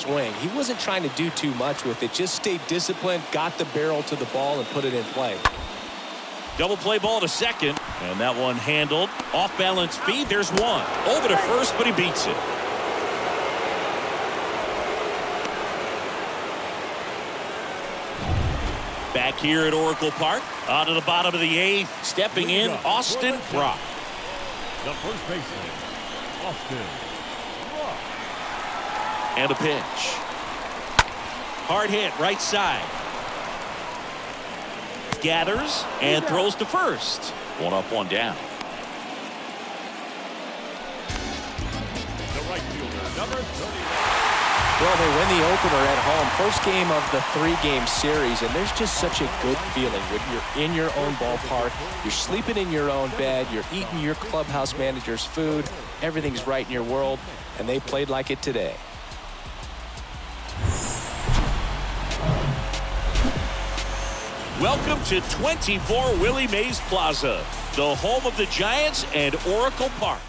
swing. He wasn't trying to do too much with it. Just stayed disciplined, got the barrel to the ball, and put it in play. Double play ball to second, and that one handled. Off balance feed. There's one. Over to first, but he beats it. Back here at Oracle Park. On to the bottom of the eighth. Stepping in, Austin Brock. The first baseman, Austin Brock. And a pitch. Hard hit, right side. Gathers and throws to first. One up, one down. The right fielder, number 30. Well, they win the opener at home. First game of the 3-game series, and there's just such a good feeling when you're in your own ballpark. You're sleeping in your own bed. You're eating your clubhouse manager's food. Everything's right in your world, and they played like it today. Welcome to 24 Willie Mays Plaza, the home of the Giants and Oracle Park.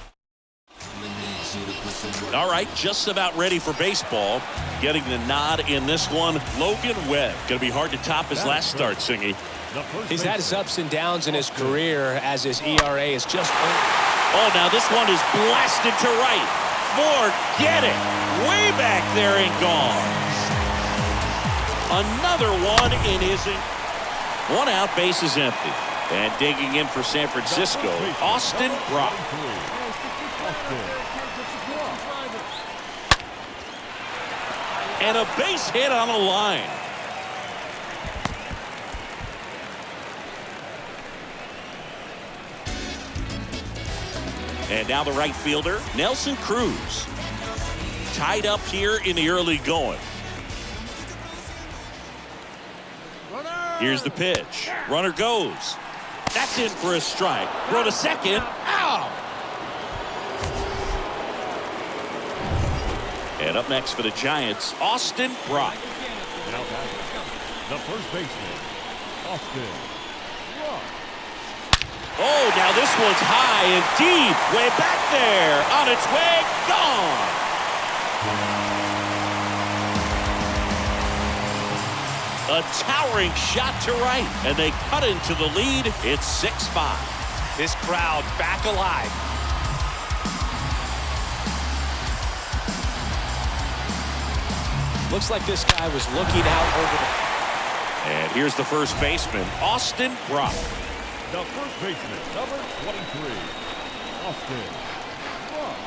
All right, just about ready for baseball. Getting the nod in this one, Logan Webb. Going to be hard to top his last start, Singy. He's had his ups and downs in his career as his ERA is just... Oh, now this one is blasted to right. Forget it. Way back there and gone. Another one in his... One out, base is empty. And digging in for San Francisco, Austin Brock. And a base hit on a line. And now the right fielder, Nelson Cruz. Tied up here in the early going. Here's the pitch. Runner goes. That's in for a strike. Throw to second. Ow! And up next for the Giants, Austin Brock. The first baseman, Austin Brock. Oh, now this one's high and deep. Way back there. On its way. Gone. A towering shot to right. And they cut into the lead. It's 6-5. This crowd back alive. Looks like this guy was looking out over the... And here's the first baseman, Austin Brock. The first baseman, number 23, Austin Brock.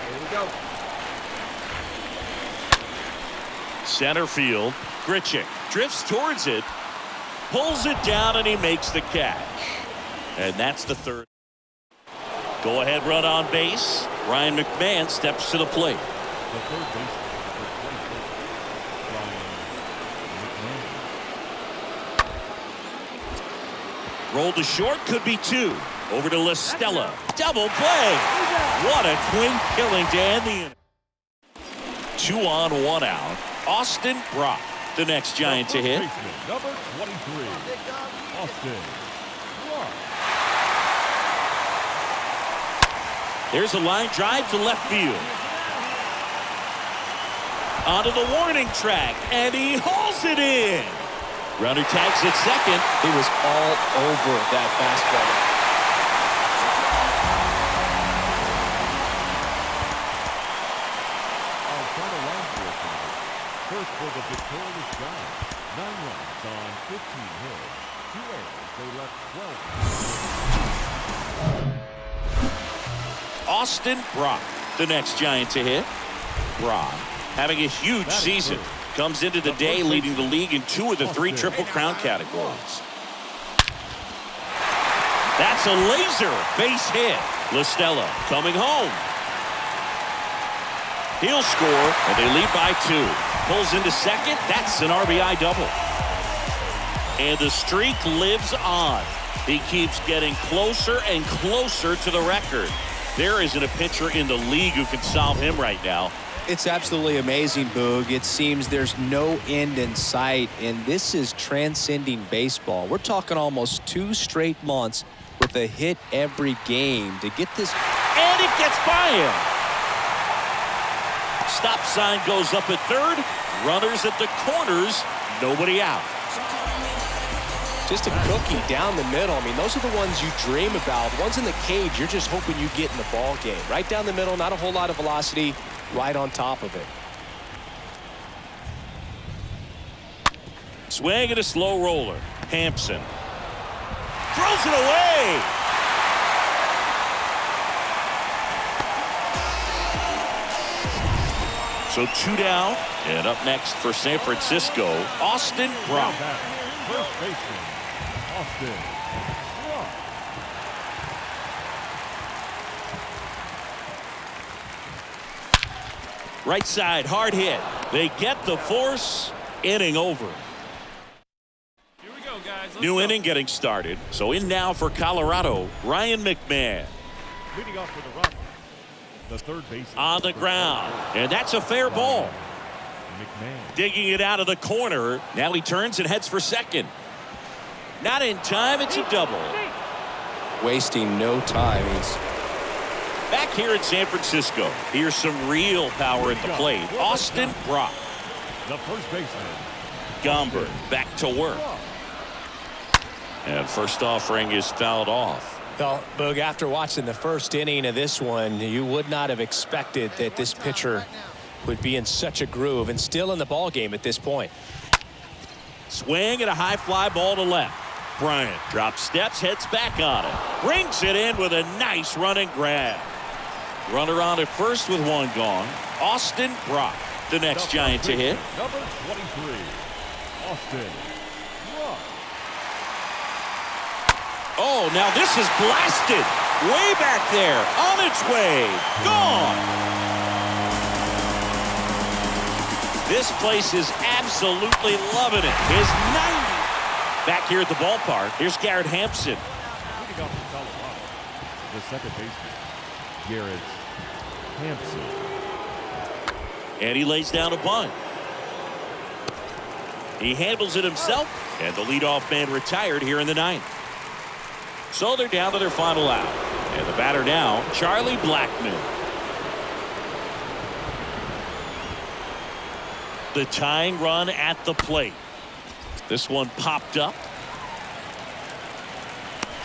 Here we go. Center field, Grichuk drifts towards it, pulls it down, and he makes the catch. And that's the third. Go-ahead run on base. Ryan McMahon steps to the plate. The third baseman. Roll to short, could be two. Over to La Stella. Double play. What a clean killing to end the inning. 2 on, 1 out. Austin Brock, the next Giant to hit. Number 23, Austin Brock. There's a line drive to left field. Onto the warning track, and he hauls it in. Runner tags at second. He was all over that fastball. Our final line for tonight. First for the victorious Giants. 9 runs on 15 hits. 2 errors. They left 12. Austin Brock, the next Giant to hit. Brock having a huge season. Comes into the day leading the league in 2 of the 3 Triple Crown categories. That's a laser base hit. La Stella coming home. He'll score, and they lead by 2. Pulls into second. That's an RBI double. And the streak lives on. He keeps getting closer and closer to the record. There isn't a pitcher in the league who can solve him right now. It's absolutely amazing, Boog. It seems there's no end in sight, and this is transcending baseball. We're talking almost 2 straight months with a hit every game to get this. And it gets by him. Stop sign goes up at third. Runners at the corners. Nobody out. Just a cookie down the middle. I mean, those are the ones you dream about. Ones in the cage, you're just hoping you get in the ball game. Right down the middle, not a whole lot of velocity, right on top of it. Swing and a slow roller. Hampson throws it away. So 2 down, and up next for San Francisco, Austin Brock. First baseman, Austin Brock. Right side, hard hit. They get the force. Inning over. Here we go, guys. New inning getting started. So in now for Colorado, Ryan McMahon. Leading off with the run. The third baseman. On the ground. And that's a fair ball. McMahon. Digging it out of the corner. Now he turns and heads for second. Not in time. It's a double. Wasting no time. He's Back here in San Francisco. Here's some real power at the plate. Austin Brock. The first baseman. Gomber back to work. And first offering is fouled off. Well, Boog, after watching the first inning of this one, you would not have expected that this pitcher would be in such a groove and still in the ball game at this point. Swing and a high fly ball to left. Bryant drops steps, heads back on it. Brings it in with a nice running grab. Runner on at first with one gone. Austin Brock, the next Giant to hit. Number 23, Austin Brock. Oh, now this is blasted. Way back there. On its way. Gone. This place is absolutely loving it. His 90. Back here at the ballpark. Here's Garrett Hampson. Leading off for Colorado, the second baseman, Garrett Hampson. And he lays down a bunt. He handles it himself. And the leadoff man retired here in the ninth. So they're down to their final out. And the batter now, Charlie Blackmon. The tying run at the plate. This one popped up.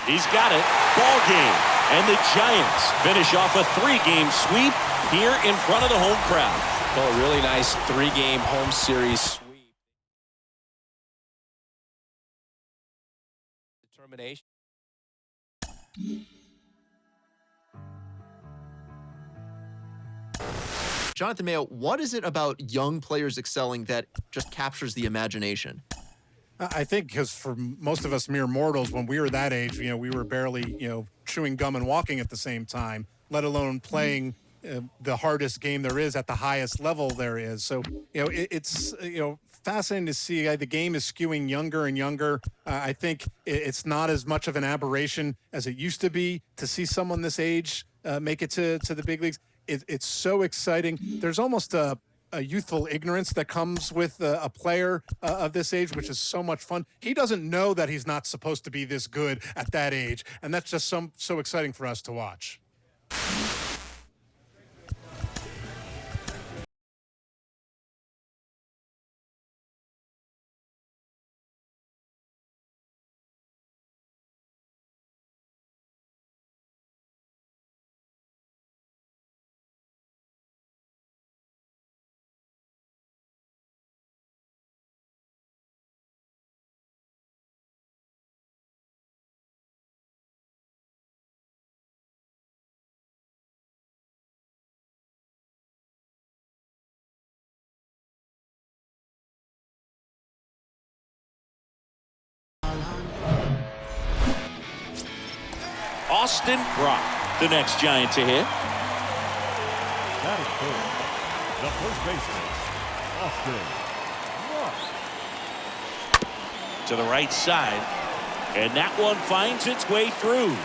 He's got it. Ball game. And the Giants finish off a 3-game sweep here in front of the home crowd. Well, a really nice 3-game home series sweep. Determination. Jonathan Mayo, what is it about young players excelling that just captures the imagination? I think because for most of us mere mortals, when we were that age, we were barely, chewing gum and walking at the same time, let alone playing the hardest game there is at the highest level there is. So, it's, fascinating to see the game is skewing younger and younger. I think it's not as much of an aberration as it used to be to see someone this age make it to the big leagues. It's so exciting. There's almost a youthful ignorance that comes with a player of this age, which is so much fun. He doesn't know that he's not supposed to be this good at that age, and that's just so exciting for us to watch. Austin Brock, the next Giant to hit. That is third. The first baseman, Austin Brock. To the right side. And that one finds its way through.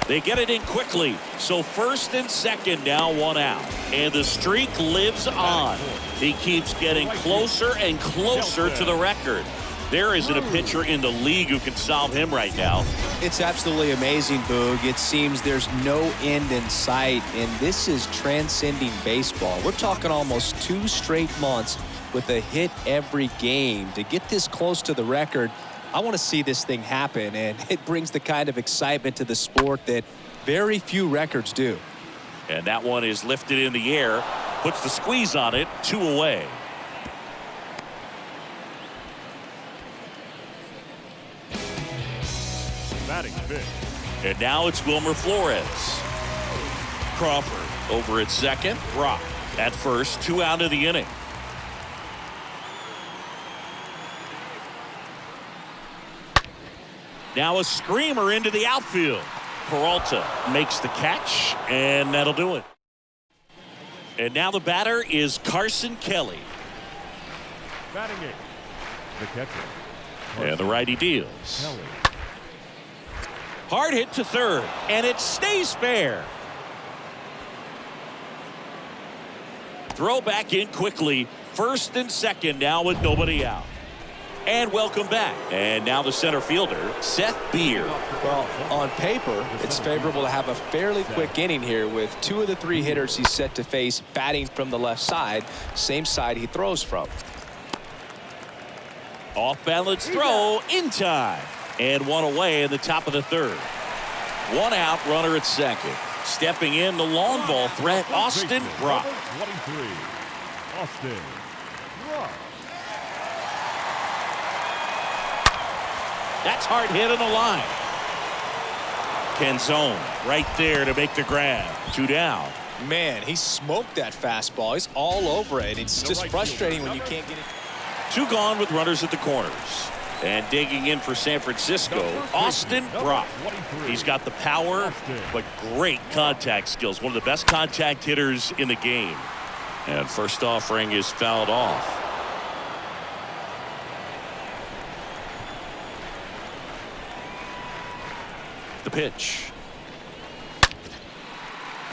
They get it in quickly. So first and second now, one out. And the streak lives on. He keeps getting closer and closer to the record. There isn't a pitcher in the league who can solve him right now. It's absolutely amazing, Boog. It seems there's no end in sight, and this is transcending baseball. We're talking almost 2 straight months with a hit every game. To get this close to the record, I want to see this thing happen, and it brings the kind of excitement to the sport that very few records do. And that one is lifted in the air, puts the squeeze on it, 2 away. Batting fifth. And now it's Wilmer Flores. Crawford over at second. Brock at first. 2 out of the inning. Now a screamer into the outfield. Peralta makes the catch, and that'll do it. And now the batter is Carson Kelly. Batting eighth. The catcher. And the righty deals. Kelly. Hard hit to third, and it stays fair. Throw back in quickly. First and second now with nobody out. And welcome back. And now the center fielder, Seth Beer. Well, on paper, it's favorable to have a fairly quick inning here with 2 of the 3 hitters he's set to face batting from the left side, same side he throws from. Off balance throw in time. And 1 away in the top of the third. 1 out, runner at second. Stepping in the long ball threat, Austin Brock. 23. Austin Brock. That's hard hit on the line. Canzone right there to make the grab. 2 down. Man, he smoked that fastball. He's all over it. It's just frustrating when you can't get it. 2 gone with runners at the corners. And digging in for San Francisco, Austin Brock. He's got the power, but great contact skills. One of the best contact hitters in the game. And first offering is fouled off. The pitch.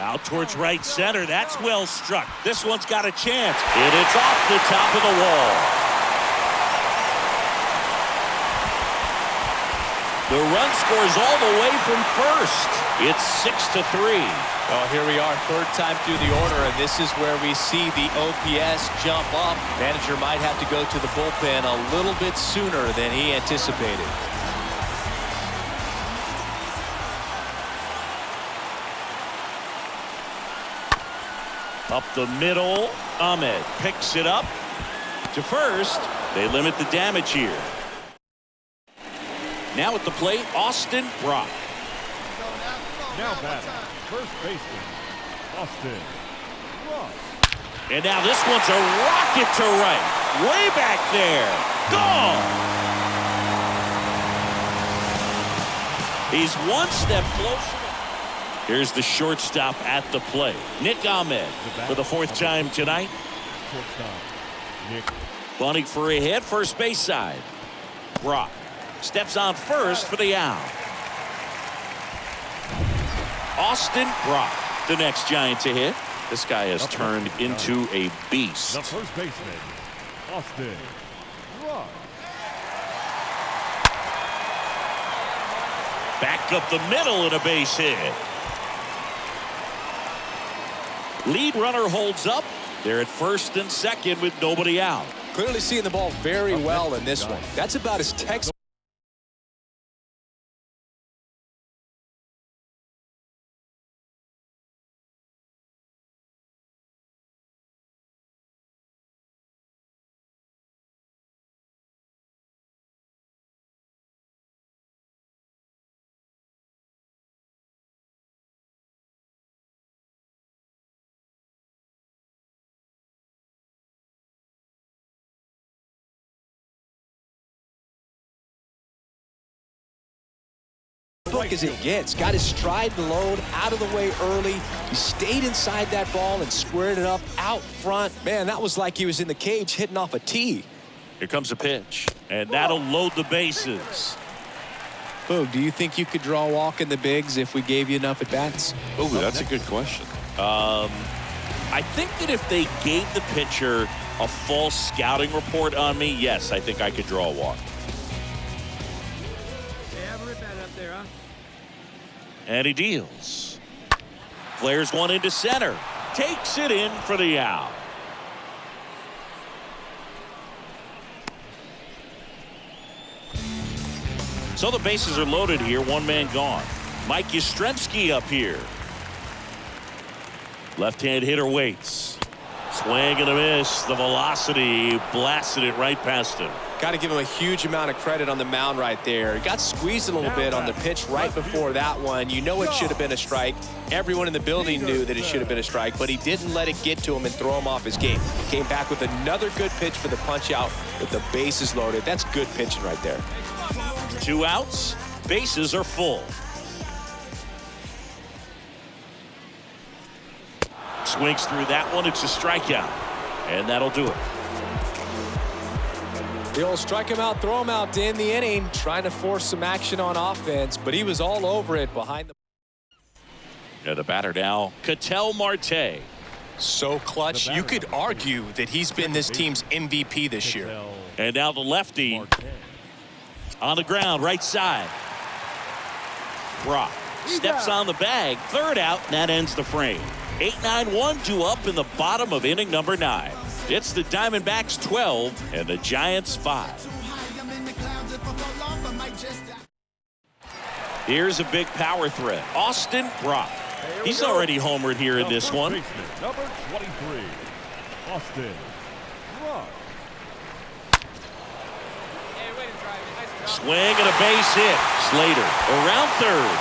Out towards right center. That's well struck. This one's got a chance. And it's off the top of the wall. The run scores all the way from first. It's 6-3. Oh, here we are, 3rd time through the order, and this is where we see the OPS jump up. Manager might have to go to the bullpen a little bit sooner than he anticipated. Up the middle, Ahmed picks it up to first. They limit the damage here. Now at the plate, Austin Brock. Now batting. First baseman, Austin Brock. And now this one's a rocket to right. Way back there. Gone. He's 1 step closer. Here's the shortstop at the plate. Nick Ahmed for the 4th time tonight. Shortstop, Nick. Bunting for a hit, first base side. Brock steps on first for the out. Austin Brock, the next Giant to hit. This guy has turned into a beast. The first baseman, Austin Brock. Back up the middle and a base hit. Lead runner holds up. They're at first and second with nobody out. Clearly seeing the ball very well in this one. That's about as textbook. As it gets. Got his stride load out of the way early. He stayed inside that ball and squared it up out front. Man, that was like he was in the cage hitting off a tee. Here comes a pitch, and that'll load the bases. Boog, do you think you could draw a walk in the bigs if we gave you enough at-bats? Oh, that's a good question. I think that if they gave the pitcher a false scouting report on me, yes, I think I could draw a walk. And he deals. Flares one into center. Takes it in for the out. So the bases are loaded here. One man gone. Mike Yastrzemski up here. Left-hand hitter waits. Swing and a miss. The velocity blasted it right past him. Got to give him a huge amount of credit on the mound right there. He got squeezed a little bit on the pitch right before that one. You know it should have been a strike. Everyone in the building knew that it should have been a strike, but he didn't let it get to him and throw him off his game. Came back with another good pitch for the punch out with the bases loaded. That's good pitching right there. 2 outs. Bases are full. Swings through that one. It's a strikeout. And that'll do it. The old strike him out, throw him out to end the inning, trying to force some action on offense, but he was all over it behind the. The batter now, Ketel Marte. So clutch. You could argue that he's been this team's MVP this year. And now the lefty on the ground, right side. Brock steps on the bag. Third out, and that ends the frame. 8-9-1 due up in the bottom of inning number 9. It's the Diamondbacks 12 and the Giants 5. Here's a big power threat. Austin Brock. He's already homered here in this one. Number 23, Austin Brock. Swing and a base hit. Slater around third.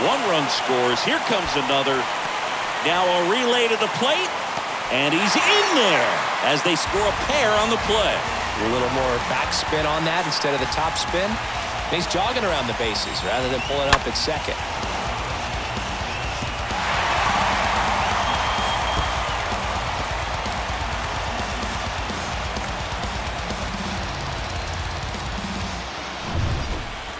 1 run scores. Here comes another. Now a relay to the plate. And he's in there as they score a pair on the play. A little more backspin on that instead of the top spin. And he's jogging around the bases rather than pulling up at second.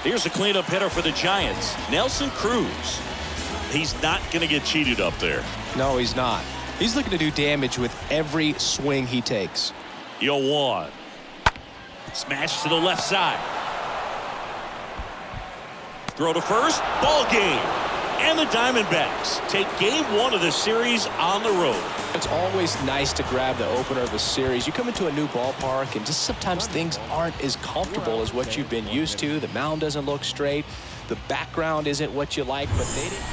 Here's a cleanup hitter for the Giants, Nelson Cruz. He's not going to get cheated up there. No, he's not. He's looking to do damage with every swing he takes. 0-1. Smash to the left side. Throw to first. Ball game. And the Diamondbacks take game 1 of the series on the road. It's always nice to grab the opener of a series. You come into a new ballpark and just sometimes things aren't as comfortable as what you've been used to. The mound doesn't look straight. The background isn't what you like, but they didn't.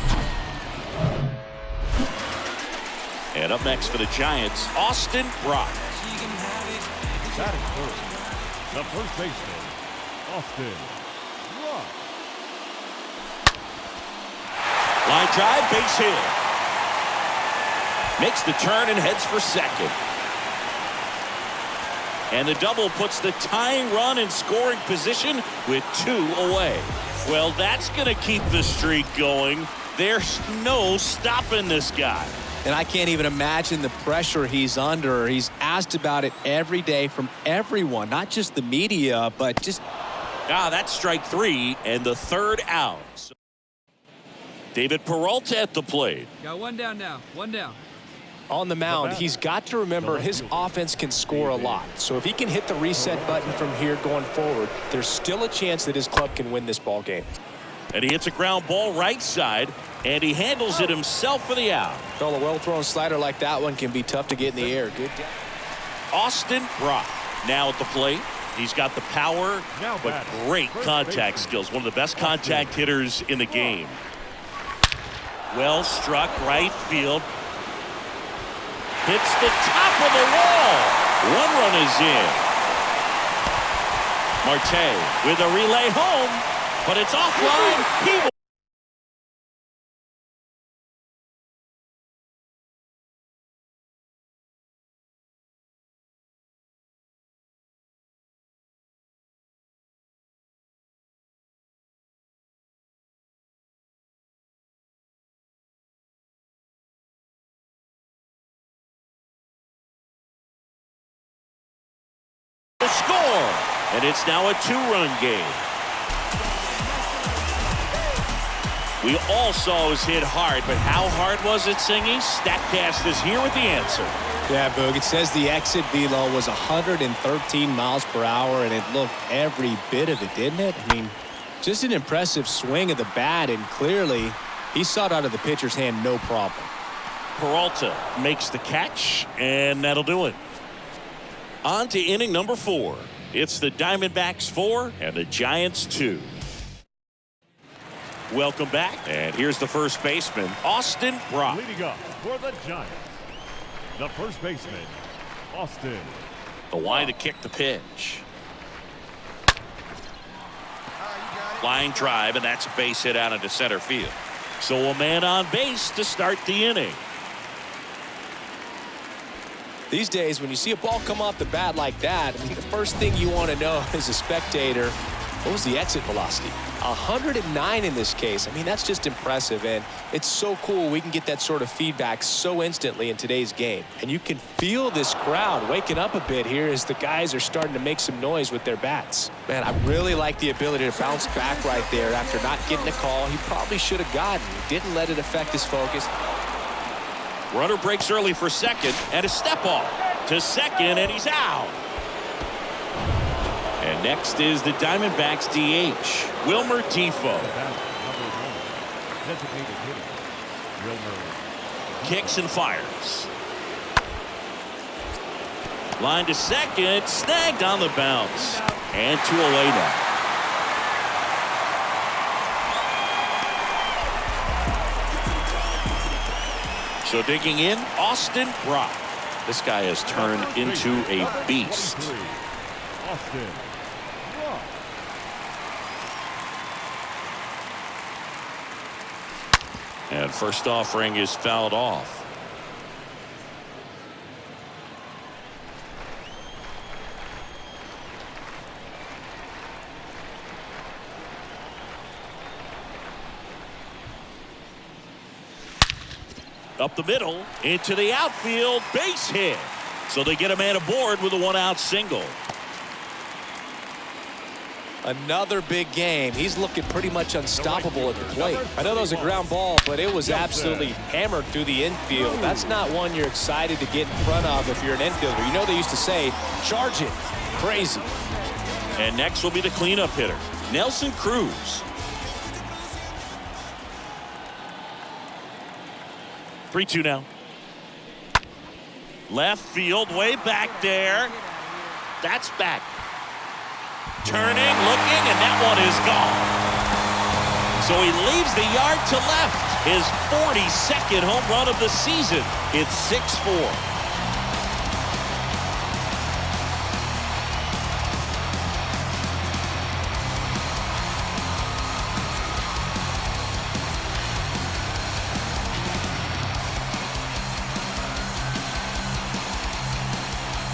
And up next for the Giants, Austin Brock. Batting first, the first baseman, Austin Brock. Line drive, base hit. Makes the turn and heads for second. And the double puts the tying run in scoring position with 2 away. Well, that's going to keep the streak going. There's no stopping this guy. And I can't even imagine the pressure he's under. He's asked about it every day from everyone, not just the media, but just. That's strike 3 and the third out. David Peralta at the plate. Got 1 down now. 1 down. On the mound, he's got to remember his offense can score a lot. So if he can hit the reset button from here going forward, there's still a chance that his club can win this ball game. And he hits a ground ball right side, and he handles it himself for the out. Well, a well-thrown slider like that one can be tough to get in the air. Good. Austin Brock now at the plate. He's got the power, but great contact skills. One of the best contact hitters in the game. Well struck right field. Hits the top of the wall. 1 run is in. Marte with a relay home. But it's offline. He will. Score. And it's now a 2-run game. We all saw it was hit hard, but how hard was it, Singy? StatCast is here with the answer. Yeah, Boog, it says the exit velo was 113 miles per hour, and it looked every bit of it, didn't it? I mean, Just an impressive swing of the bat, and clearly he saw it out of the pitcher's hand no problem. Peralta makes the catch, and that'll do it. On to inning number 4. It's the Diamondbacks 4 and the Giants 2. Welcome back, and here's the first baseman, Austin Brock. Leading up for the Giants, the first baseman, Austin. The line to kick the pitch. Line drive, and that's a base hit out into center field. So a man on base to start the inning. These days, when you see a ball come off the bat like that, I mean, the first thing you want to know as a spectator, what was the exit velocity? 109 in this case. I mean, that's just impressive, and it's so cool we can get that sort of feedback so instantly in today's game. And you can feel this crowd waking up a bit here as the guys are starting to make some noise with their bats. Man, I really like the ability to bounce back right there after not getting a call he probably should have gotten. Didn't let it affect his focus. Runner breaks early for second, and a step off to second, and he's out. And next is the Diamondbacks DH, Wilmer Difo. Kicks and fires. Line to second, snagged on the bounce. And 2 away now. So digging in, Austin Brock. This guy has turned into a beast. Austin. And first offering is fouled off. Up the middle, into the outfield, base hit. So they get a man aboard with a 1-out single. Another big game. He's looking pretty much unstoppable at the plate. I know that was a ground ball, but it was absolutely hammered through the infield. That's not one you're excited to get in front of if you're an infielder. You know they used to say, charge it. Crazy. And next will be the cleanup hitter, Nelson Cruz. 3-2 now. Left field, way back there. That's back. Turning, looking, and that one is gone. So he leaves the yard to left. His 42nd home run of the season. It's 6-4.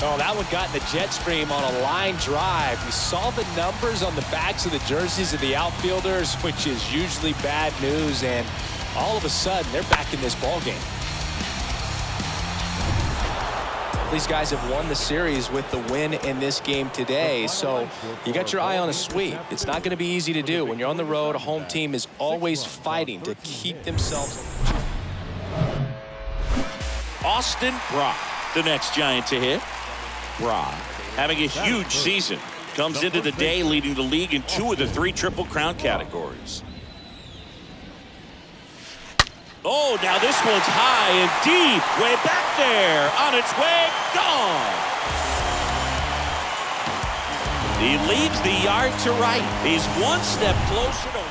Oh, that one got in the jet stream on a line drive. We saw the numbers on the backs of the jerseys of the outfielders, which is usually bad news, and all of a sudden, they're back in this ball game. These guys have won the series with the win in this game today, so you got your eye on a sweep. It's not going to be easy to do. When you're on the road, a home team is always fighting to keep themselves. Austin Brock, the next Giant to hit. Brock having a huge season. Comes into the day leading the league in 2 of the 3 Triple Crown categories. Oh, now this one's high and deep. Way back there. On its way. Gone. He leaves the yard to right. He's 1 step closer to...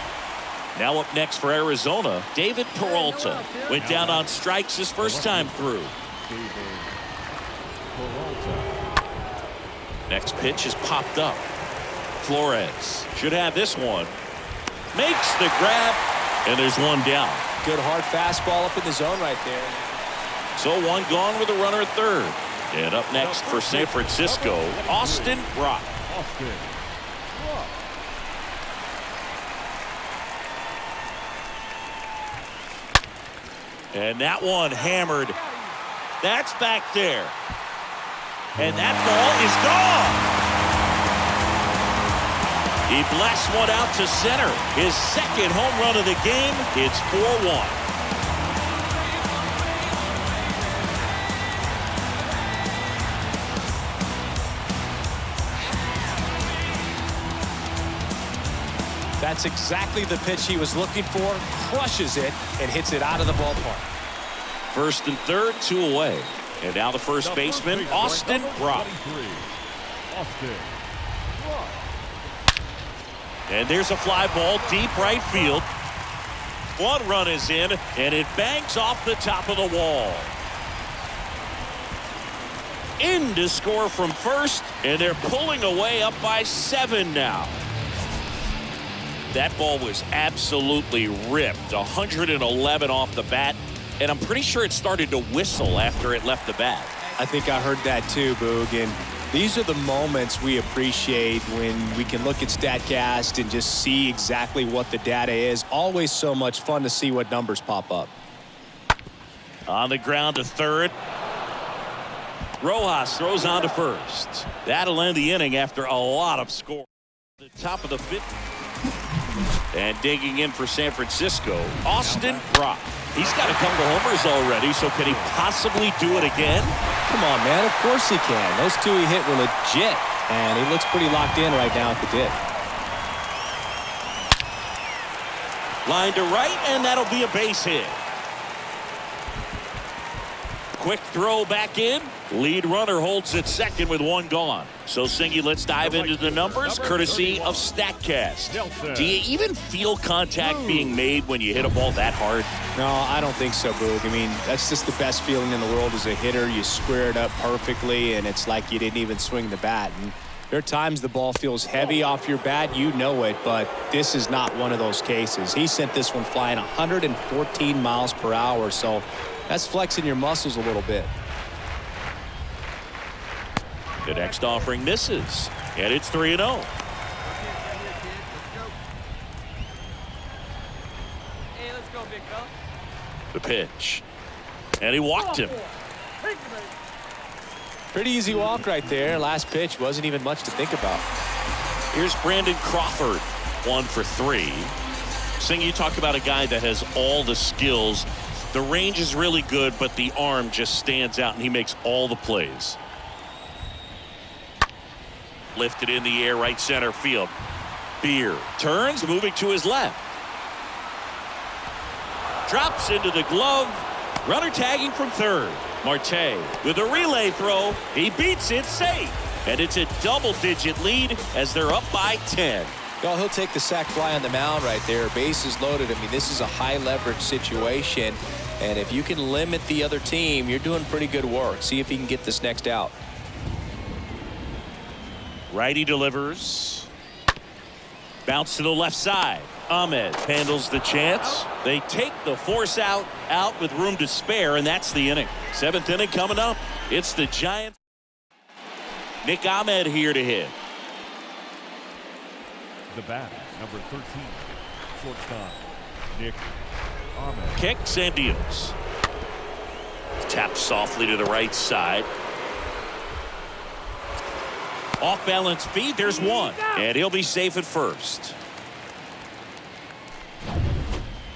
Now up next for Arizona, David Peralta. Went down on strikes his first time through. Next pitch is popped up. Flores should have this one. Makes the grab, and there's 1 down. Good hard fastball up in the zone right there. So 1 gone with a runner at third. And up next for San Francisco, Austin Brock. And that one hammered. That's back there. And that ball is gone. He blasts one out to center. His 2nd home run of the game. It's 4-1. That's exactly the pitch he was looking for, crushes it, and hits it out of the ballpark. First and third, 2 away. And now the first baseman, Austin Brock. Austin Brock. And there's a fly ball deep right field. 1 run is in, and it bangs off the top of the wall. In to score from first, and they're pulling away up by 7 now. That ball was absolutely ripped, 111 off the bat, and I'm pretty sure it started to whistle after it left the bat. I think I heard that too, Boog. And these are the moments we appreciate when we can look at StatCast and just see exactly what the data is. Always so much fun to see what numbers pop up. On the ground to third. Rojas throws on to first. That'll end the inning after a lot of score. The top of the 5th. And digging in for San Francisco, Austin Brock. He's got a couple homers already, so can he possibly do it again? Come on, man. Of course he can. Those 2 he hit were legit, and he looks pretty locked in right now at the dip. Line to right, and that'll be a base hit. Quick throw back in. Lead runner holds at second with 1 gone. So, Singy, let's dive into the numbers, courtesy of StatCast. Do you even feel contact being made when you hit a ball that hard? No, I don't think so, Boog. I mean, that's just the best feeling in the world as a hitter. You square it up perfectly, and it's like you didn't even swing the bat. And there are times the ball feels heavy off your bat. You know it, but this is not one of those cases. He sent this one flying 114 miles per hour, so that's flexing your muscles a little bit. The next offering misses, and it's 3-0. Hey, let's go, big fella. The pitch, and he walked him. Pretty easy walk right there. Last pitch wasn't even much to think about. Here's Brandon Crawford, 1 for 3. Sing, you talk about a guy that has all the skills. The range is really good, but the arm just stands out, and he makes all the plays. Lifted in the air, right center field. Beer turns, moving to his left. Drops into the glove. Runner tagging from third. Marte with a relay throw. He beats it safe. And it's a double-digit lead as they're up by 10. Well, he'll take the sac fly on the mound right there. Bases loaded. I mean, this is a high-leverage situation. And if you can limit the other team, you're doing pretty good work. See if he can get this next out. Righty delivers. Bounce to the left side. Ahmed handles the chance. They take the force out with room to spare, and that's the inning. 7th inning coming up. It's the Giants. Nick Ahmed here to hit. The bat, number 13, shortstop, Nick Ahmed. Kicks and deals. Taps softly to the right side. Off balance feed, there's 1. And he'll be safe at first.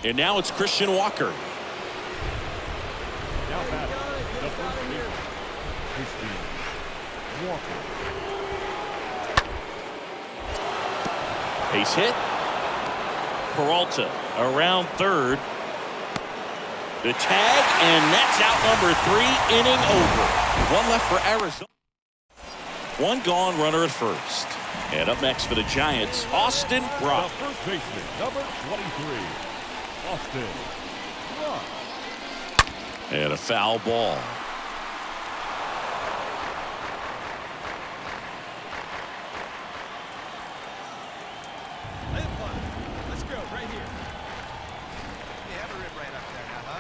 And now it's Christian Walker. Now batting, the first baseman, Christian Walker. Base hit. Peralta around third. The tag, and that's out number 3, inning over. 1 left for Arizona. 1 gone, runner at first. And up next for the Giants, Austin Brock. The first baseman, number 23, Austin Brock. And a foul ball. Let's go, right here. You have a rip right up there now, huh?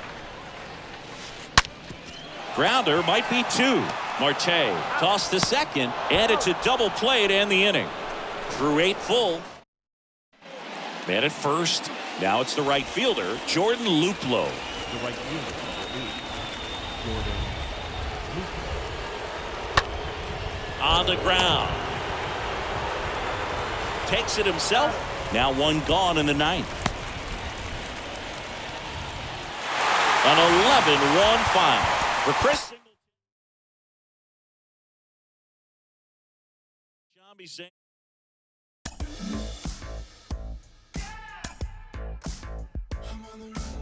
Grounder might be 2. Marte tossed to second, and it's a double play to end the inning. Through 8 full. Man at first. Now it's the right fielder, Jordan Luplow. The right fielder, number 8, Jordan Luplow. On the ground. Takes it himself. Now 1 gone in the 9th. An 11-1 final for Chris Singleton. John B. on the roof.